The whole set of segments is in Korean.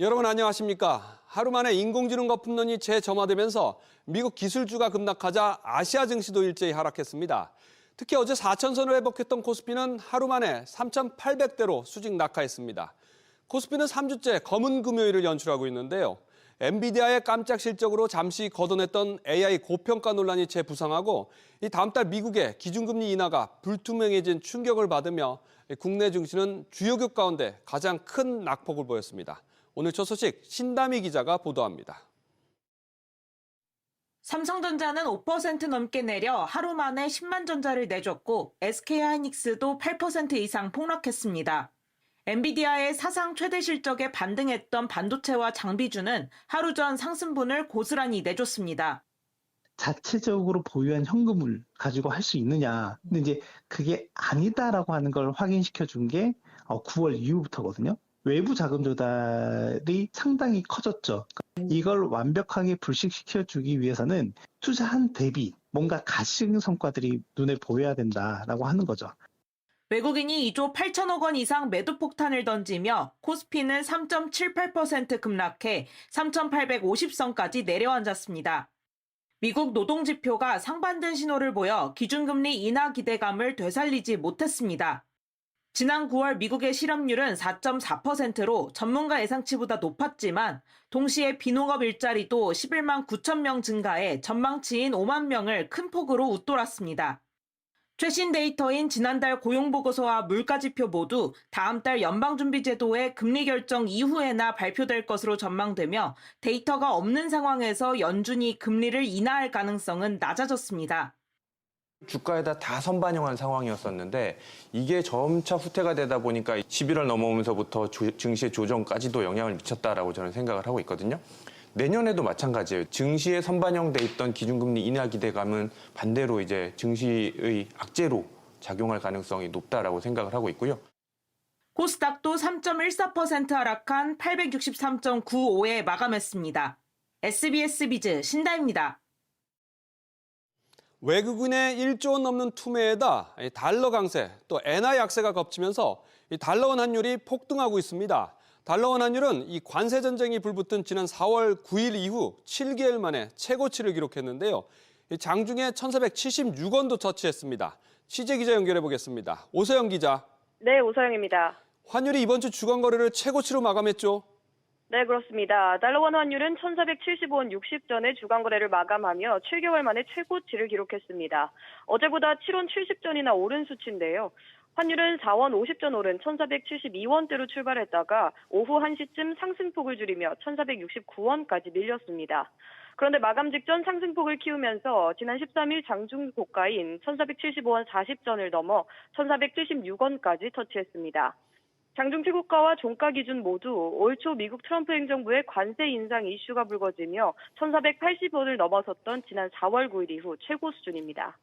여러분 안녕하십니까? 하루 만에 인공지능 거품론이 재점화되면서 미국 기술주가 급락하자 아시아 증시도 일제히 하락했습니다. 특히 어제 4천선을 회복했던 코스피는 하루 만에 3,800대로 수직 낙하했습니다. 코스피는 3주째 검은 금요일을 연출하고 있는데요. 엔비디아의 깜짝 실적으로 잠시 걷어냈던 AI 고평가 논란이 재부상하고 다음 달 미국의 기준금리 인하가 불투명해진 충격을 받으며 국내 증시는 주요 국 가운데 가장 큰 낙폭을 보였습니다. 오늘 첫 소식 신다미 기자가 보도합니다. 삼성전자는 5% 넘게 내려 하루 만에 10만 전자를 내줬고 SK하이닉스도 8% 이상 폭락했습니다. 엔비디아의 사상 최대 실적에 반등했던 반도체와 장비주는 하루 전 상승분을 고스란히 내줬습니다. 자체적으로 보유한 현금을 가지고 할 수 있느냐. 근데 이제 그게 아니다라고 하는 걸 확인시켜 준 게 9월 이후부터거든요. 외부 자금 조달이 상당히 커졌죠. 이걸 완벽하게 불식시켜 주기 위해서는 투자한 대비 뭔가 가시 성과들이 눈에 보여야 된다라고 하는 거죠. 외국인이 2조 8천억 원 이상 매도 폭탄을 던지며 코스피는 3.78% 급락해 3,850선까지 내려앉았습니다. 미국 노동지표가 상반된 신호를 보여 기준금리 인하 기대감을 되살리지 못했습니다. 지난 9월 미국의 실업률은 4.4%로 전문가 예상치보다 높았지만 동시에 비농업 일자리도 11만 9천 명 증가해 전망치인 5만 명을 큰 폭으로 웃돌았습니다. 최신 데이터인 지난달 고용보고서와 물가지표 모두 다음 달 연방준비제도의 금리 결정 이후에나 발표될 것으로 전망되며 데이터가 없는 상황에서 연준이 금리를 인하할 가능성은 낮아졌습니다. 주가에다 다 선반영한 상황이었었는데 이게 점차 후퇴가 되다 보니까 11월 넘어오면서부터 증시의 조정까지도 영향을 미쳤다라고 저는 생각을 하고 있거든요. 내년에도 마찬가지예요. 증시에 선반영돼 있던 기준금리 인하 기대감은 반대로 이제 증시의 악재로 작용할 가능성이 높다라고 생각을 하고 있고요. 코스닥도 3.14% 하락한 863.95에 마감했습니다. SBS 비즈 신다입니다. 외국인의 1조 원 넘는 투매에다 달러 강세, 또 엔화 약세가 겹치면서 달러원 환율이 폭등하고 있습니다. 달러원 환율은 이 관세 전쟁이 불붙은 지난 4월 9일 이후 7개월 만에 최고치를 기록했는데요. 장중에 1,476원도 터치했습니다. 취재 기자 연결해 보겠습니다. 오서영 기자. 네, 오서영입니다. 환율이 이번 주 주간 거래를 최고치로 마감했죠. 네, 그렇습니다. 달러원 환율은 1,475원 60전에 주간 거래를 마감하며 7개월 만에 최고치를 기록했습니다. 어제보다 7원 70전이나 오른 수치인데요. 환율은 4원 50전 오른 1,472원대로 출발했다가 오후 1시쯤 상승폭을 줄이며 1,469원까지 밀렸습니다. 그런데 마감 직전 상승폭을 키우면서 지난 13일 장중 고가인 1,475원 40전을 넘어 1,476원까지 터치했습니다. 장중 최고가와 종가 기준 모두 올 초 미국 트럼프 행정부의 관세 인상 이슈가 불거지며 1,480원을 넘어섰던 지난 4월 9일 이후 최고 수준입니다.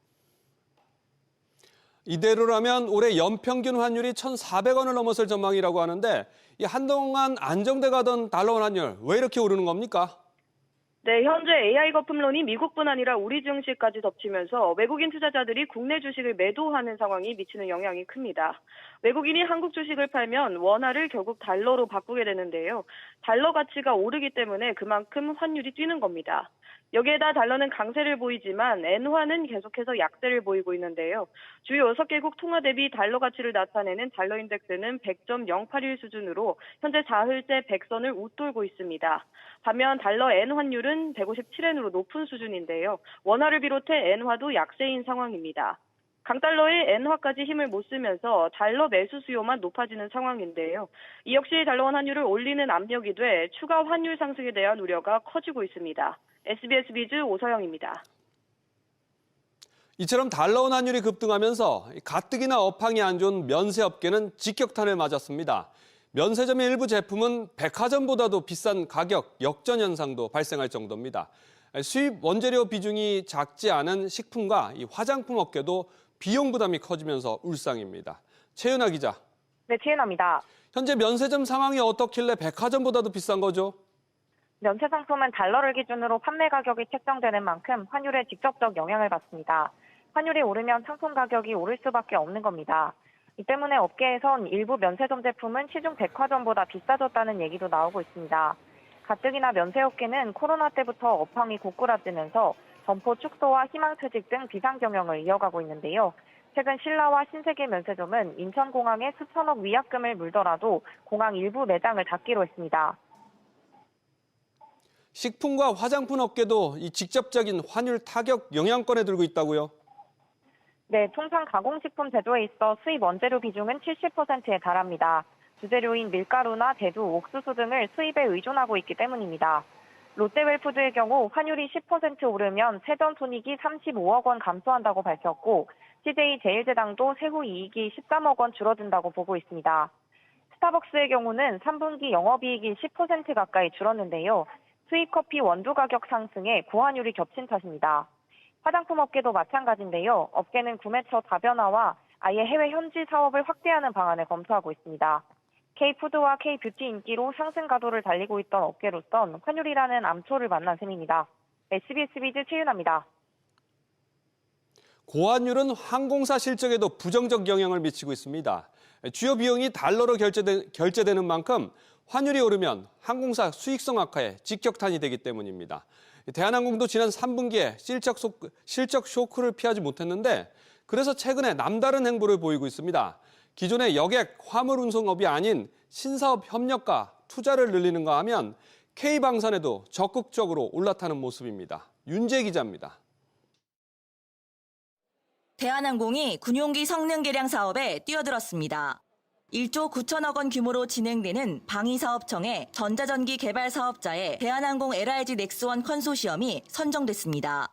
이대로라면 올해 연평균 환율이 1,400원을 넘어설 전망이라고 하는데 한동안 안정돼 가던 달러원 환율 왜 이렇게 오르는 겁니까? 네, 현재 AI 거품론이 미국뿐 아니라 우리 증시까지 덮치면서 외국인 투자자들이 국내 주식을 매도하는 상황이 미치는 영향이 큽니다. 외국인이 한국 주식을 팔면 원화를 결국 달러로 바꾸게 되는데요. 달러 가치가 오르기 때문에 그만큼 환율이 뛰는 겁니다. 여기에다 달러는 강세를 보이지만 엔화는 계속해서 약세를 보이고 있는데요. 주요 6개국 통화 대비 달러 가치를 나타내는 달러 인덱스는 100.081 수준으로 현재 사흘째 100선을 웃돌고 있습니다. 반면 달러 엔 환율은 157엔으로 높은 수준인데요. 원화를 비롯해 엔화도 약세인 상황입니다. 강달러의 엔화까지 힘을 못 쓰면서 달러 매수 수요만 높아지는 상황인데요. 이 역시 달러원 환율을 올리는 압력이 돼 추가 환율 상승에 대한 우려가 커지고 있습니다. SBS 비즈 오서영입니다. 이처럼 달러원 환율이 급등하면서 가뜩이나 업황이 안 좋은 면세업계는 직격탄을 맞았습니다. 면세점의 일부 제품은 백화점보다도 비싼 가격 역전 현상도 발생할 정도입니다. 수입 원재료 비중이 작지 않은 식품과 이 화장품 업계도 비용 부담이 커지면서 울상입니다. 최윤아 기자. 네, 최윤아입니다. 현재 면세점 상황이 어떻길래 백화점보다도 비싼 거죠? 면세 상품은 달러를 기준으로 판매 가격이 책정되는 만큼 환율에 직접적 영향을 받습니다. 환율이 오르면 상품 가격이 오를 수밖에 없는 겁니다. 이 때문에 업계에선 일부 면세점 제품은 시중 백화점보다 비싸졌다는 얘기도 나오고 있습니다. 가뜩이나 면세업계는 코로나 때부터 업황이 고꾸라지면서 점포 축소와 희망퇴직 등 비상경영을 이어가고 있는데요. 최근 신라와 신세계 면세점은 인천공항에 수천억 위약금을 물더라도 공항 일부 매장을 닫기로 했습니다. 식품과 화장품 업계도 이 직접적인 환율 타격 영향권에 들고 있다고요? 네, 통상 가공식품 제조에 있어 수입 원재료 비중은 70%에 달합니다. 주재료인 밀가루나 대두, 옥수수 등을 수입에 의존하고 있기 때문입니다. 롯데웰푸드의 경우 환율이 10% 오르면 세전 손익이 35억 원 감소한다고 밝혔고 CJ제일제당도 세후 이익이 13억 원 줄어든다고 보고 있습니다. 스타벅스의 경우는 3분기 영업이익이 10% 가까이 줄었는데요. 수입 커피 원두 가격 상승에 고환율이 겹친 탓입니다. 화장품 업계도 마찬가지인데요. 업계는 구매처 다변화와 아예 해외 현지 사업을 확대하는 방안을 검토하고 있습니다. K푸드와 K뷰티 인기로 상승 가도를 달리고 있던 업계로선 환율이라는 암초를 만난 셈입니다. SBS 비즈 최윤아입니다. 고환율은 항공사 실적에도 부정적 영향을 미치고 있습니다. 주요 비용이 달러로 결제되는 만큼 환율이 오르면 항공사 수익성 악화에 직격탄이 되기 때문입니다. 대한항공도 지난 3분기에 실적 쇼크를 피하지 못했는데 그래서 최근에 남다른 행보를 보이고 있습니다. 기존의 여객 화물 운송업이 아닌 신사업 협력과 투자를 늘리는가 하면 K방산에도 적극적으로 올라타는 모습입니다. 윤재 기자입니다. 대한항공이 군용기 성능 개량 사업에 뛰어들었습니다. 1조 9천억 원 규모로 진행되는 방위사업청의 전자전기 개발 사업자의 대한항공 LRG 넥스원 컨소시엄이 선정됐습니다.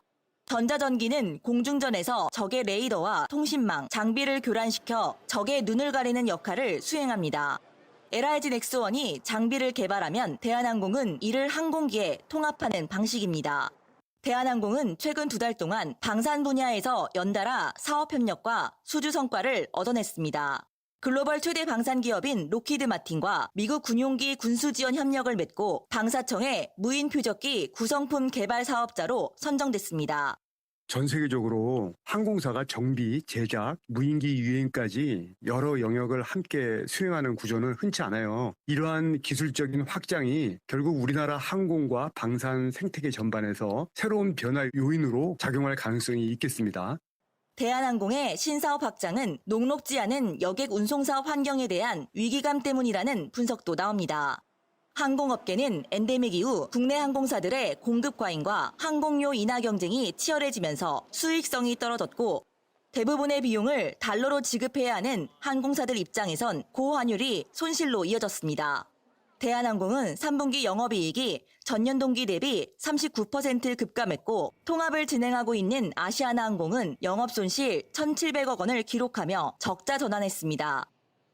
전자전기는 공중전에서 적의 레이더와 통신망, 장비를 교란시켜 적의 눈을 가리는 역할을 수행합니다. LRG 넥스원이 장비를 개발하면 대한항공은 이를 항공기에 통합하는 방식입니다. 대한항공은 최근 2달 동안 방산 분야에서 연달아 사업 협력과 수주 성과를 얻어냈습니다. 글로벌 최대 방산 기업인 로키드 마틴과 미국 군용기 군수 지원 협력을 맺고 방사청의 무인 표적기 구성품 개발 사업자로 선정됐습니다. 전 세계적으로 항공사가 정비, 제작, 무인기 유행까지 여러 영역을 함께 수행하는 구조는 흔치 않아요. 이러한 기술적인 확장이 결국 우리나라 항공과 방산 생태계 전반에서 새로운 변화 요인으로 작용할 가능성이 있겠습니다. 대한항공의 신사업 확장은 녹록지 않은 여객 운송사업 환경에 대한 위기감 때문이라는 분석도 나옵니다. 항공업계는 엔데믹 이후 국내 항공사들의 공급 과잉과 항공료 인하 경쟁이 치열해지면서 수익성이 떨어졌고 대부분의 비용을 달러로 지급해야 하는 항공사들 입장에선 고환율이 손실로 이어졌습니다. 대한항공은 3분기 영업이익이 전년 동기 대비 39% 급감했고 통합을 진행하고 있는 아시아나항공은 영업손실 1,700억 원을 기록하며 적자 전환했습니다.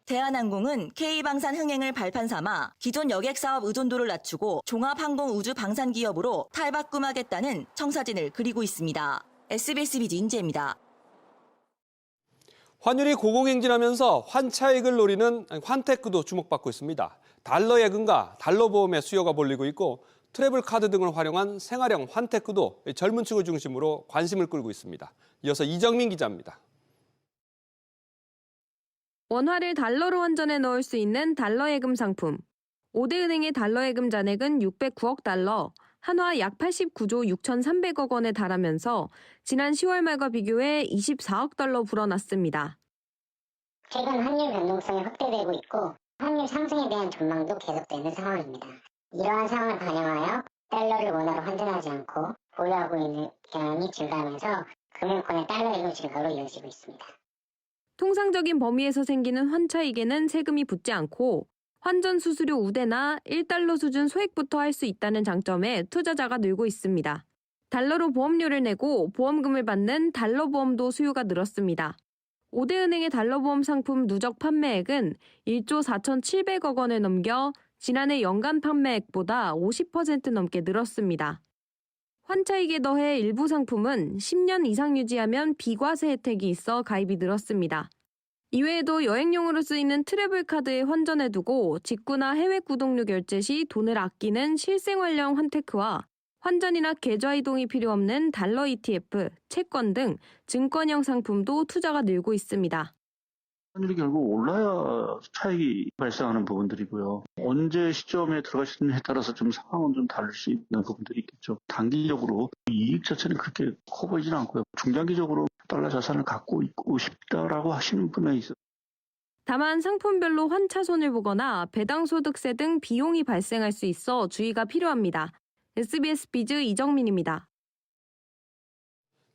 대한항공은 K방산 흥행을 발판 삼아 기존 여객사업 의존도를 낮추고 종합항공우주방산기업으로 탈바꿈하겠다는 청사진을 그리고 있습니다. SBS 비즈 인재입니다. 환율이 고공행진하면서 환차익을 노리는 환테크도 주목받고 있습니다. 달러 예금과 달러 보험의 수요가 몰리고 있고 트래블 카드 등을 활용한 생활형 환테크도 젊은 층을 중심으로 관심을 끌고 있습니다. 이어서 이정민 기자입니다. 원화를 달러로 환전해 넣을 수 있는 달러 예금 상품. 5대 은행의 달러 예금 잔액은 609억 달러, 한화 약 89조 6,300억 원에 달하면서 지난 10월 말과 비교해 24억 달러 불어났습니다. 최근 환율 변동성이 확대되고 있고 환율 상승에 대한 전망도 계속되는 상황입니다. 이러한 상황을 반영하여 달러를 원화로 환전하지 않고 보유하고 있는 경향이 증가하면서 금융권의 달러 예금 증가로 이어지고 있습니다. 통상적인 범위에서 생기는 환차익에는 세금이 붙지 않고 환전 수수료 우대나 1달러 수준 소액부터 할 수 있다는 장점에 투자자가 늘고 있습니다. 달러로 보험료를 내고 보험금을 받는 달러 보험도 수요가 늘었습니다. 5대 은행의 달러 보험 상품 누적 판매액은 1조 4,700억 원을 넘겨 지난해 연간 판매액보다 50% 넘게 늘었습니다. 환차익에 더해 일부 상품은 10년 이상 유지하면 비과세 혜택이 있어 가입이 늘었습니다. 이외에도 여행용으로 쓰이는 트래블 카드에 환전해 두고 직구나 해외 구독료 결제 시 돈을 아끼는 실생활형 환테크와 환전이나 계좌 이동이 필요 없는 달러 ETF, 채권 등 증권형 상품도 투자가 늘고 있습니다. 환율이 결국 올라야 차익이 발생하는 부분들이고요. 언제 시점에 들어가시느냐에 따라서 좀 상황은 좀 다를 수 있는 부분들이 있겠죠. 단기적으로 이익 자체는 그렇게 커 보이지는 않고요. 중장기적으로 달러 자산을 갖고 있고 싶다라고 하시는 분이 있어요. 다만 상품별로 환차손을 보거나 배당소득세 등 비용이 발생할 수 있어 주의가 필요합니다. SBS 비즈 이정민입니다.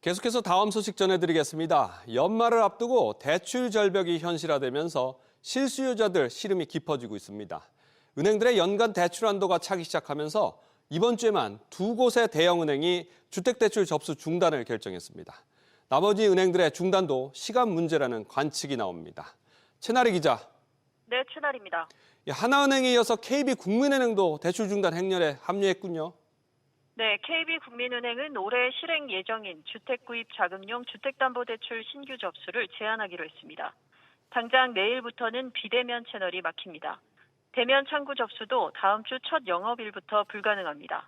계속해서 다음 소식 전해드리겠습니다. 연말을 앞두고 대출 절벽이 현실화되면서 실수요자들 시름이 깊어지고 있습니다. 은행들의 연간 대출 한도가 차기 시작하면서 이번 주에만 2곳의 대형은행이 주택대출 접수 중단을 결정했습니다. 나머지 은행들의 중단도 시간 문제라는 관측이 나옵니다. 최나리 기자. 네, 최나리입니다. 하나은행에 이어서 KB국민은행도 대출 중단 행렬에 합류했군요. 네, KB국민은행은 올해 실행 예정인 주택구입 자금용 주택담보대출 신규 접수를 제한하기로 했습니다. 당장 내일부터는 비대면 채널이 막힙니다. 대면 창구 접수도 다음 주 첫 영업일부터 불가능합니다.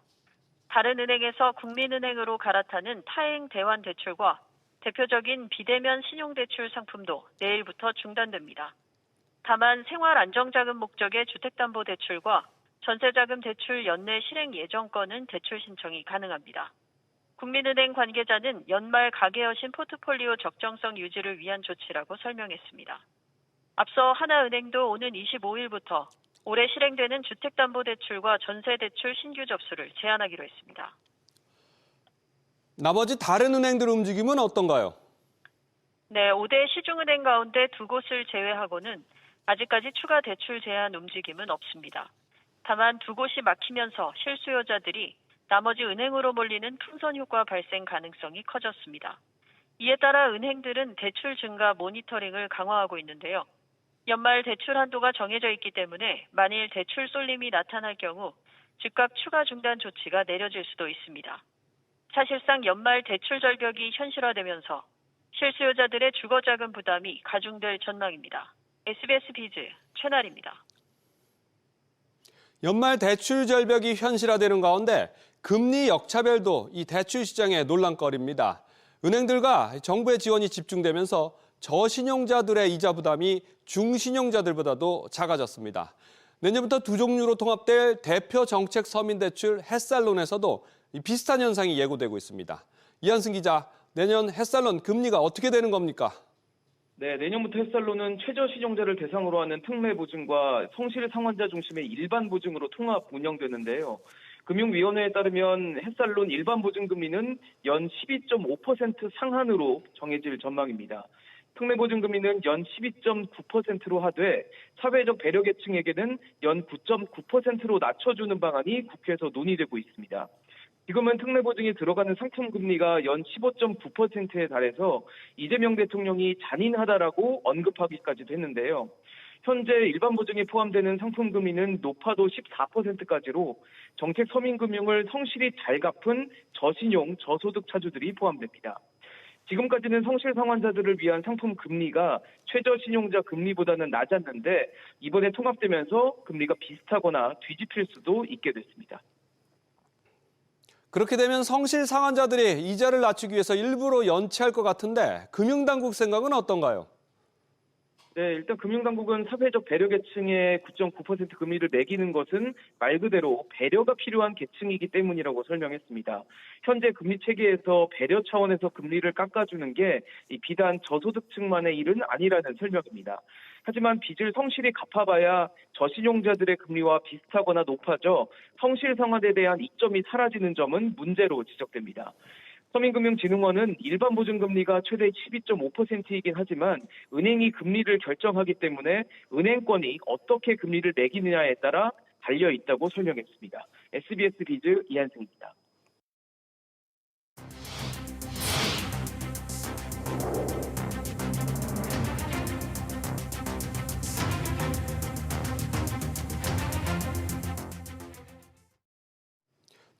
다른 은행에서 국민은행으로 갈아타는 타행 대환 대출과 대표적인 비대면 신용대출 상품도 내일부터 중단됩니다. 다만 생활안정자금 목적의 주택담보대출과 전세자금 대출 연내 실행 예정권은 대출 신청이 가능합니다. 국민은행 관계자는 연말 가계여신 포트폴리오 적정성 유지를 위한 조치라고 설명했습니다. 앞서 하나은행도 오는 25일부터 올해 실행되는 주택담보대출과 전세대출 신규 접수를 제한하기로 했습니다. 나머지 다른 은행들 움직임은 어떤가요? 네, 5대 시중은행 가운데 2곳을 제외하고는 아직까지 추가 대출 제한 움직임은 없습니다. 다만 2곳이 막히면서 실수요자들이 나머지 은행으로 몰리는 풍선 효과 발생 가능성이 커졌습니다. 이에 따라 은행들은 대출 증가 모니터링을 강화하고 있는데요. 연말 대출 한도가 정해져 있기 때문에 만일 대출 쏠림이 나타날 경우 즉각 추가 중단 조치가 내려질 수도 있습니다. 사실상 연말 대출 절벽이 현실화되면서 실수요자들의 주거자금 부담이 가중될 전망입니다. SBS 비즈 최나리입니다. 연말 대출 절벽이 현실화되는 가운데 금리 역차별도 이 대출 시장의 논란거리입니다. 은행들과 정부의 지원이 집중되면서 저신용자들의 이자 부담이 중신용자들보다도 작아졌습니다. 내년부터 2종류로 통합될 대표 정책 서민대출 햇살론에서도 비슷한 현상이 예고되고 있습니다. 이한승 기자, 내년 햇살론 금리가 어떻게 되는 겁니까? 네, 내년부터 햇살론은 최저신용자를 대상으로 하는 특례보증과 성실상환자 중심의 일반보증으로 통합 운영되는데요. 금융위원회에 따르면 햇살론 일반보증금리는 연 12.5% 상한으로 정해질 전망입니다. 특례보증금리는 연 12.9%로 하되 사회적 배려계층에게는 연 9.9%로 낮춰주는 방안이 국회에서 논의되고 있습니다. 지금은 특례보증이 들어가는 상품금리가 연 15.9%에 달해서 이재명 대통령이 잔인하다라고 언급하기까지도 했는데요. 현재 일반보증에 포함되는 상품금리는 높아도 14%까지로 정책 서민금융을 성실히 잘 갚은 저신용, 저소득 차주들이 포함됩니다. 지금까지는 성실상환자들을 위한 상품 금리가 최저신용자 금리보다는 낮았는데 이번에 통합되면서 금리가 비슷하거나 뒤집힐 수도 있게 됐습니다. 그렇게 되면 성실상환자들이 이자를 낮추기 위해서 일부러 연체할 것 같은데 금융당국 생각은 어떤가요? 네, 일단 금융당국은 사회적 배려계층의 9.9% 금리를 매기는 것은 말 그대로 배려가 필요한 계층이기 때문이라고 설명했습니다. 현재 금리 체계에서 배려 차원에서 금리를 깎아주는 게 비단 저소득층만의 일은 아니라는 설명입니다. 하지만 빚을 성실히 갚아봐야 저신용자들의 금리와 비슷하거나 높아져 성실상환에 대한 이점이 사라지는 점은 문제로 지적됩니다. 서민금융진흥원은 일반 보증금리가 최대 12.5%이긴 하지만 은행이 금리를 결정하기 때문에 은행권이 어떻게 금리를 매기느냐에 따라 달려있다고 설명했습니다. SBS 비즈 이한승입니다.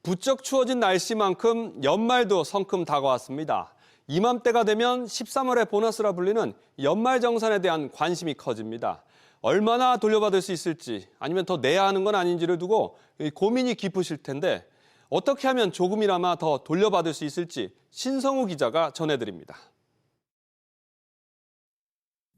부쩍 추워진 날씨만큼 연말도 성큼 다가왔습니다. 이맘때가 되면 13월의 보너스라 불리는 연말정산에 대한 관심이 커집니다. 얼마나 돌려받을 수 있을지 아니면 더 내야 하는 건 아닌지를 두고 고민이 깊으실 텐데 어떻게 하면 조금이나마 더 돌려받을 수 있을지 신성우 기자가 전해드립니다.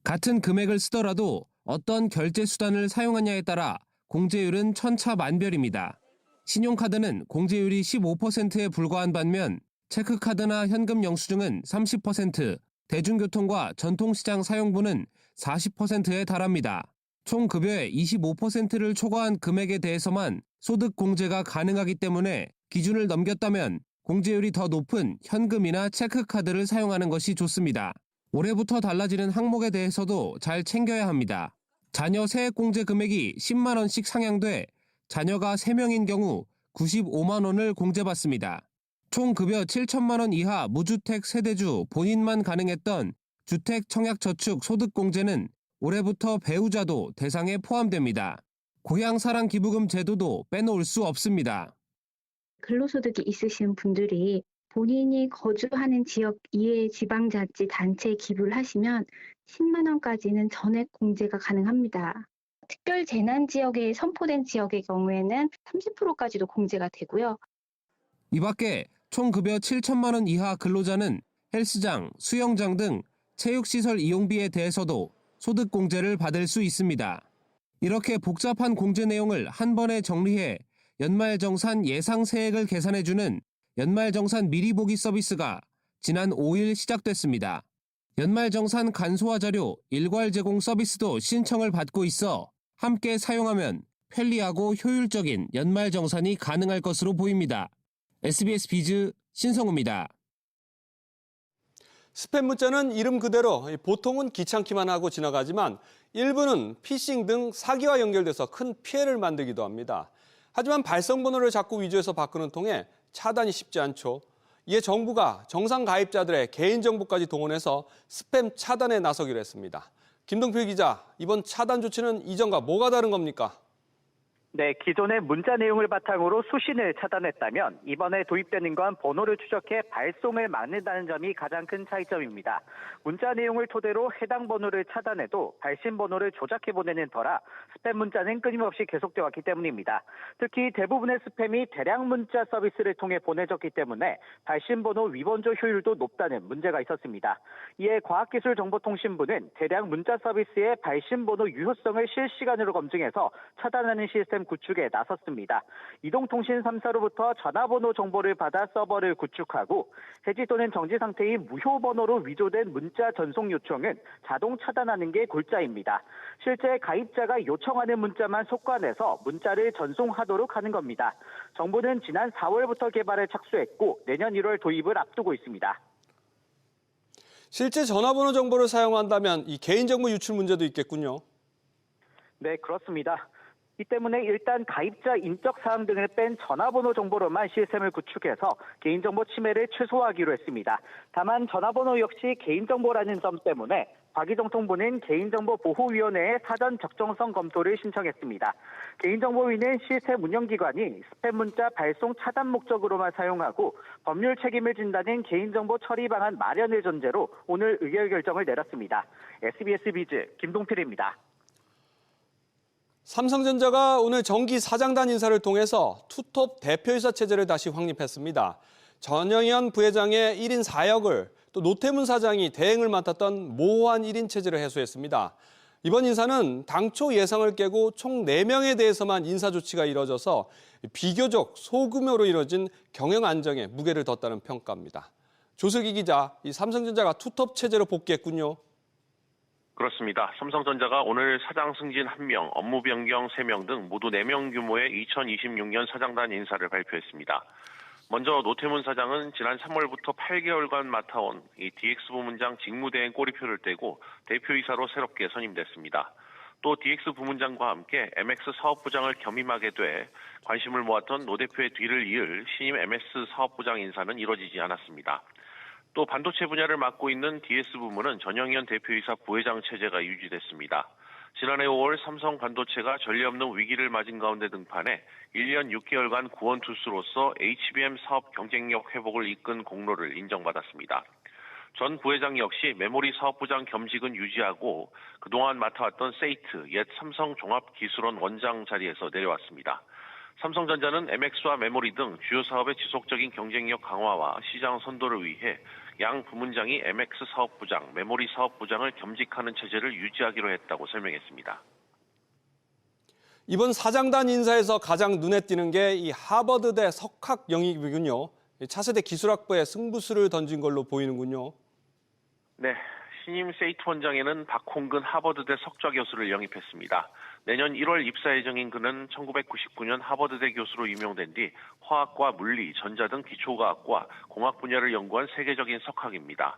같은 금액을 쓰더라도 어떤 결제 수단을 사용하냐에 따라 공제율은 천차만별입니다. 신용카드는 공제율이 15%에 불과한 반면 체크카드나 현금 영수증은 30%, 대중교통과 전통시장 사용분은 40%에 달합니다. 총 급여의 25%를 초과한 금액에 대해서만 소득 공제가 가능하기 때문에 기준을 넘겼다면 공제율이 더 높은 현금이나 체크카드를 사용하는 것이 좋습니다. 올해부터 달라지는 항목에 대해서도 잘 챙겨야 합니다. 자녀 세액공제 금액이 10만 원씩 상향돼 자녀가 3명인 경우 95만 원을 공제받습니다. 총 급여 7천만 원 이하 무주택 세대주 본인만 가능했던 주택청약저축 소득공제는 올해부터 배우자도 대상에 포함됩니다. 고향사랑기부금 제도도 빼놓을 수 없습니다. 근로소득이 있으신 분들이 본인이 거주하는 지역 이외의 지방자치 단체에 기부를 하시면 10만 원까지는 전액 공제가 가능합니다. 특별 재난 지역에 선포된 지역의 경우에는 30%까지도 공제가 되고요. 이 밖에 총 급여 7천만 원 이하 근로자는 헬스장, 수영장 등 체육시설 이용비에 대해서도 소득공제를 받을 수 있습니다. 이렇게 복잡한 공제 내용을 한 번에 정리해 연말정산 예상세액을 계산해주는 연말정산 미리보기 서비스가 지난 5일 시작됐습니다. 연말정산 간소화 자료 일괄 제공 서비스도 신청을 받고 있어 함께 사용하면 편리하고 효율적인 연말정산이 가능할 것으로 보입니다. SBS 비즈 신성우입니다. 스팸 문자는 이름 그대로 보통은 귀찮기만 하고 지나가지만 일부는 피싱 등 사기와 연결돼서 큰 피해를 만들기도 합니다. 하지만 발송번호를 자꾸 위조해서 바꾸는 통에 차단이 쉽지 않죠. 이에 정부가 정상 가입자들의 개인정보까지 동원해서 스팸 차단에 나서기로 했습니다. 김동필 기자, 이번 차단 조치는 이전과 뭐가 다른 겁니까? 네, 기존의 문자 내용을 바탕으로 수신을 차단했다면 이번에 도입되는 건 번호를 추적해 발송을 막는다는 점이 가장 큰 차이점입니다. 문자 내용을 토대로 해당 번호를 차단해도 발신 번호를 조작해 보내는 터라 스팸 문자는 끊임없이 계속되어 왔기 때문입니다. 특히 대부분의 스팸이 대량 문자 서비스를 통해 보내졌기 때문에 발신 번호 위번조 효율도 높다는 문제가 있었습니다. 이에 과학기술정보통신부는 대량 문자 서비스의 발신 번호 유효성을 실시간으로 검증해서 차단하는 시스템 구축에 나섰습니다. 이동통신 3사로부터 전화번호 정보를 받아 서버를 구축하고 해지 또는 정지 상태인 무효 번호로 위조된 문자 전송 요청은 자동 차단하는 게 골자입니다. 실제 가입자가 요청하는 문자만 속관해서 문자를 전송하도록 하는 겁니다. 정부는 지난 4월부터 개발에 착수했고 내년 1월 도입을 앞두고 있습니다. 실제 전화번호 정보를 사용한다면 이 개인정보 유출 문제도 있겠군요. 네, 그렇습니다. 이 때문에 일단 가입자 인적 사항 등을 뺀 전화번호 정보로만 시스템을 구축해서 개인정보 침해를 최소화하기로 했습니다. 다만 전화번호 역시 개인정보라는 점 때문에 과기정통부는 개인정보보호위원회에 사전 적정성 검토를 신청했습니다. 개인정보위는 시스템 운영기관이 스팸 문자 발송 차단 목적으로만 사용하고 법률 책임을 진다는 개인정보 처리 방안 마련을 전제로 오늘 의결결정을 내렸습니다. SBS 비즈 김동필입니다. 삼성전자가 오늘 정기 사장단 인사를 통해서 투톱 대표이사 체제를 다시 확립했습니다. 전영현 부회장의 1인 4역을 또 노태문 사장이 대행을 맡았던 모호한 1인 체제를 해소했습니다. 이번 인사는 당초 예상을 깨고 총 4명에 대해서만 인사 조치가 이뤄져서 비교적 소규모로 이뤄진 경영 안정에 무게를 뒀다는 평가입니다. 조슬기 기자, 이 삼성전자가 투톱 체제로 복귀했군요. 그렇습니다. 삼성전자가 오늘 사장 승진 1명, 업무 변경 3명 등 모두 4명 규모의 2026년 사장단 인사를 발표했습니다. 먼저 노태문 사장은 지난 3월부터 8개월간 맡아온 이 DX 부문장 직무대행 꼬리표를 떼고 대표이사로 새롭게 선임됐습니다. 또 DX 부문장과 함께 MX 사업부장을 겸임하게 돼 관심을 모았던 노 대표의 뒤를 이을 신임 MS 사업부장 인사는 이뤄지지 않았습니다. 또 반도체 분야를 맡고 있는 DS 부문은 전영현 대표이사 부회장 체제가 유지됐습니다. 지난해 5월 삼성 반도체가 전례 없는 위기를 맞은 가운데 등판해 1년 6개월간 구원투수로서 HBM 사업 경쟁력 회복을 이끈 공로를 인정받았습니다. 전 부회장 역시 메모리 사업부장 겸직은 유지하고 그동안 맡아왔던 세이트 옛 삼성 종합기술원 원장 자리에서 내려왔습니다. 삼성전자는 MX와 메모리 등 주요 사업의 지속적인 경쟁력 강화와 시장 선도를 위해 양 부문장이 MX 사업부장, 메모리 사업부장을 겸직하는 체제를 유지하기로 했다고 설명했습니다. 이번 사장단 인사에서 가장 눈에 띄는 게 이 하버드대 석학 영입이군요. 차세대 기술학부에 승부수를 던진 걸로 보이는군요. 네, 신임 세이트 원장에는 박홍근 하버드대 석좌 교수를 영입했습니다. 내년 1월 입사 예정인 그는 1999년 하버드대 교수로 임용된 뒤 화학과 물리, 전자 등 기초과학과 공학 분야를 연구한 세계적인 석학입니다.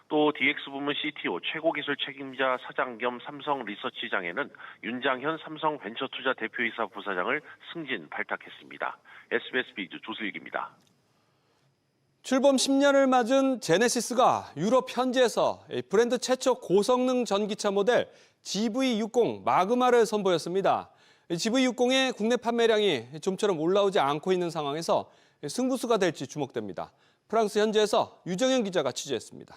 또 DX 부문 CTO 최고기술 책임자 사장 겸 삼성 리서치장에는 윤장현 삼성벤처투자 대표이사 부사장을 승진 발탁했습니다. SBS 비즈 조슬기입니다. 출범 10년을 맞은 제네시스가 유럽 현지에서 브랜드 최초 고성능 전기차 모델 GV60 마그마를 선보였습니다. GV60의 국내 판매량이 좀처럼 올라오지 않고 있는 상황에서 승부수가 될지 주목됩니다. 프랑스 현지에서 유정현 기자가 취재했습니다.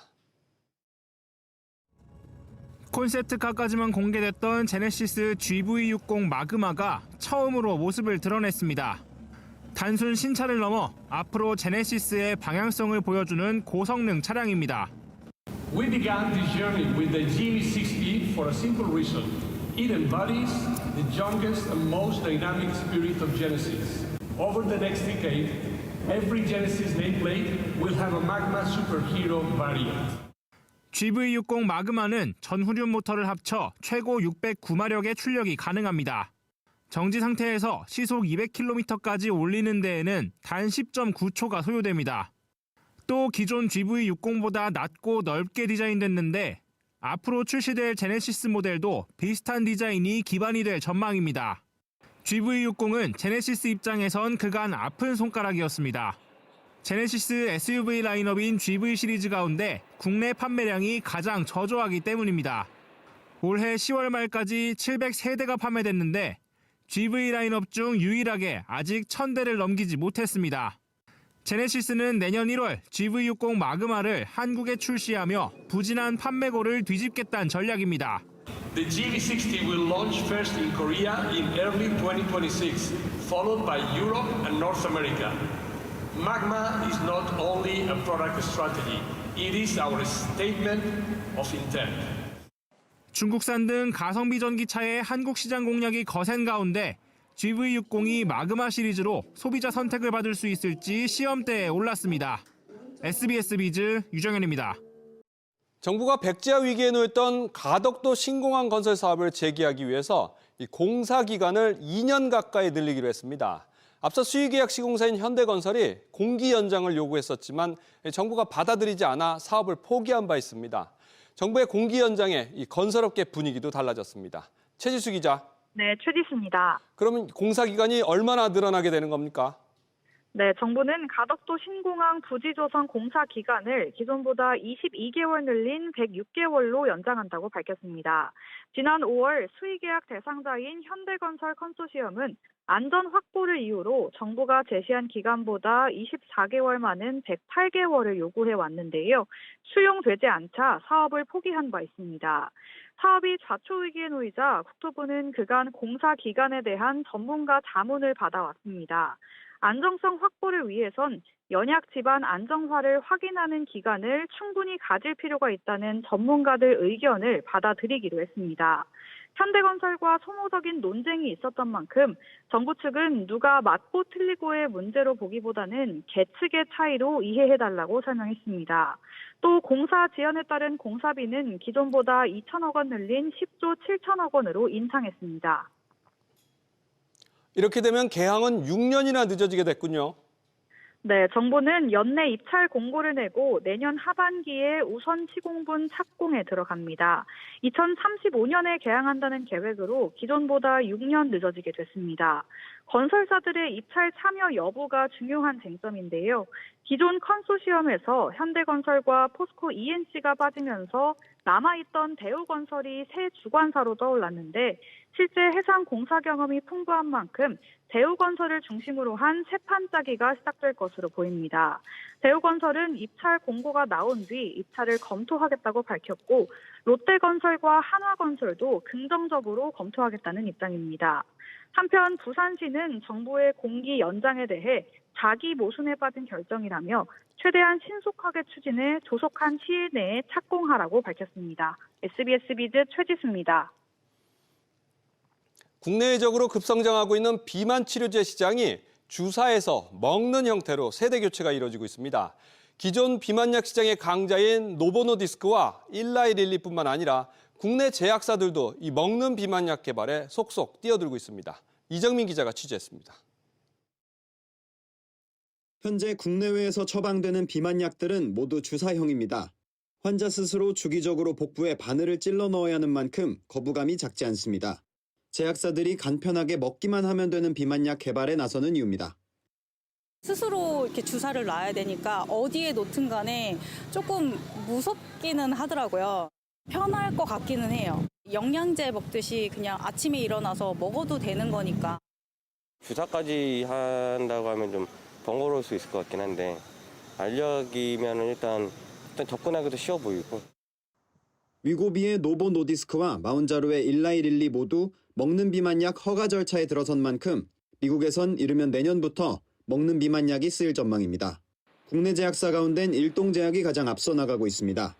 콘셉트카까지만 공개됐던 제네시스 GV60 마그마가 처음으로 모습을 드러냈습니다. 단순 신차를 넘어 앞으로 제네시스의 방향성을 보여주는 고성능 차량입니다. We began this journey with the GV60 for a simple reason. It embodies the youngest and most dynamic spirit of Genesis. Over the next decade, every Genesis nameplate will have a Magma superhero variant. GV60 마그마는 전후륜 모터를 합쳐 최고 609마력의 출력이 가능합니다. 정지 상태에서 시속 200km까지 올리는 데에는 단 10.9초가 소요됩니다. 또 기존 GV60보다 낮고 넓게 디자인됐는데 앞으로 출시될 제네시스 모델도 비슷한 디자인이 기반이 될 전망입니다. GV60은 제네시스 입장에선 그간 아픈 손가락이었습니다. 제네시스 SUV 라인업인 GV 시리즈 가운데 국내 판매량이 가장 저조하기 때문입니다. 올해 10월 말까지 703대가 판매됐는데 GV 라인업 중 유일하게 아직 1000대를 넘기지 못했습니다. 제네시스는 내년 1월 GV60 마그마를 한국에 출시하며 부진한 판매고를 뒤집겠다는 전략입니다. The GV60 will launch first in Korea in early 2026, followed by Europe and North America. Magma is not only a product strategy, it is our statement of intent. 중국산 등 가성비 전기차의 한국 시장 공략이 거센 가운데 GV60이 마그마 시리즈로 소비자 선택을 받을 수 있을지 시험대에 올랐습니다. SBS 비즈 유정현입니다. 정부가 백지화 위기에 놓였던 가덕도 신공항 건설 사업을 재개하기 위해서 공사 기간을 2년 가까이 늘리기로 했습니다. 앞서 수의계약 시공사인 현대건설이 공기 연장을 요구했었지만 정부가 받아들이지 않아 사업을 포기한 바 있습니다. 정부의 공기 연장에 이 건설업계 분위기도 달라졌습니다. 최지수 기자. 네, 최지수입니다. 그러면 공사 기간이 얼마나 늘어나게 되는 겁니까? 네, 정부는 가덕도 신공항 부지 조성 공사 기간을 기존보다 22개월 늘린 106개월로 연장한다고 밝혔습니다. 지난 5월 수의계약 대상자인 현대건설 컨소시엄은 안전 확보를 이유로 정부가 제시한 기간보다 24개월 많은 108개월을 요구해 왔는데요. 수용되지 않자 사업을 포기한 바 있습니다. 사업이 좌초위기에 놓이자 국토부는 그간 공사 기간에 대한 전문가 자문을 받아왔습니다. 안정성 확보를 위해선 연약 집안 안정화를 확인하는 기간을 충분히 가질 필요가 있다는 전문가들 의견을 받아들이기로 했습니다. 현대건설과 소모적인 논쟁이 있었던 만큼 정부 측은 누가 맞고 틀리고의 문제로 보기보다는 계측의 차이로 이해해달라고 설명했습니다. 또 공사 지연에 따른 공사비는 기존보다 2천억 원 늘린 10조 7천억 원으로 인상했습니다. 이렇게 되면 개항은 6년이나 늦어지게 됐군요. 네, 정부는 연내 입찰 공고를 내고 내년 하반기에 우선 시공분 착공에 들어갑니다. 2035년에 개항한다는 계획으로 기존보다 6년 늦어지게 됐습니다. 건설사들의 입찰 참여 여부가 중요한 쟁점인데요. 기존 컨소시엄에서 현대건설과 포스코 ENC가 빠지면서 남아있던 대우건설이 새 주관사로 떠올랐는데 실제 해상 공사 경험이 풍부한 만큼 대우건설을 중심으로 한 새 판짜기가 시작될 것으로 보입니다. 대우건설은 입찰 공고가 나온 뒤 입찰을 검토하겠다고 밝혔고 롯데건설과 한화건설도 긍정적으로 검토하겠다는 입장입니다. 한편 부산시는 정부의 공기 연장에 대해 자기 모순에 빠진 결정이라며 최대한 신속하게 추진해 조속한 시일 내에 착공하라고 밝혔습니다. SBS 비즈 최지수입니다. 국내외적으로 급성장하고 있는 비만 치료제 시장이 주사에서 먹는 형태로 세대 교체가 이루어지고 있습니다. 기존 비만약 시장의 강자인 노보노디스크와 일라이릴리뿐만 아니라 국내 제약사들도 이 먹는 비만약 개발에 속속 뛰어들고 있습니다. 이정민 기자가 취재했습니다. 현재 국내외에서 처방되는 비만약들은 모두 주사형입니다. 환자 스스로 주기적으로 복부에 바늘을 찔러 넣어야 하는 만큼 거부감이 작지 않습니다. 제약사들이 간편하게 먹기만 하면 되는 비만약 개발에 나서는 이유입니다. 스스로 이렇게 주사를 놔야 되니까 어디에 놓든 간에 조금 무섭기는 하더라고요. 편할 것 같기는 해요. 영양제 먹듯이 그냥 아침에 일어나서 먹어도 되는 거니까. 주사까지 한다고 하면 좀 번거로울 수 있을 것 같긴 한데 알약이면 일단 접근하기도 쉬워 보이고. 위고비의 노보노디스크와 마운자로의 일라이릴리 모두 먹는 비만약 허가 절차에 들어선 만큼 미국에선 이르면 내년부터 먹는 비만약이 쓰일 전망입니다. 국내 제약사 가운데는 일동제약이 가장 앞서 나가고 있습니다.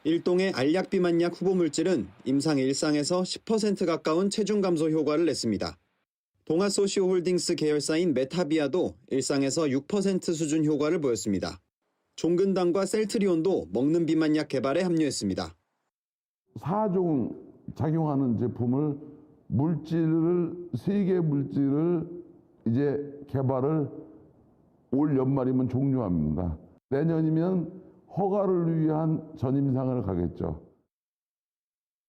일동의 알약 비만약 후보 물질은 임상 1상에서 10% 가까운 체중 감소 효과를 냈습니다. 동아소시오홀딩스 계열사인 메타비아도 1상에서 6% 수준 효과를 보였습니다. 종근당과 셀트리온도 먹는 비만약 개발에 합류했습니다. 4종 작용하는 제품을 물질을 3개 물질을 이제 개발을 올 연말이면 종료합니다. 내년이면 허가를 위한 전임상을 가겠죠.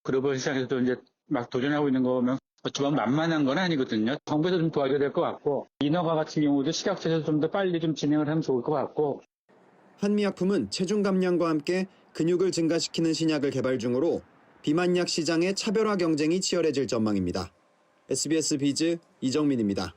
글로벌 시장에서도 이제 막 도전하고 있는 거 보면 어쩌면 만만한 건 아니거든요. 정부에서 좀 도와줘야 될 것 같고 인허가 같은 경우도 식약처에서 좀 더 빨리 좀 진행을 하면 좋을 것 같고. 한미약품은 체중 감량과 함께 근육을 증가시키는 신약을 개발 중으로 비만약 시장의 차별화 경쟁이 치열해질 전망입니다. SBS 비즈 이정민입니다.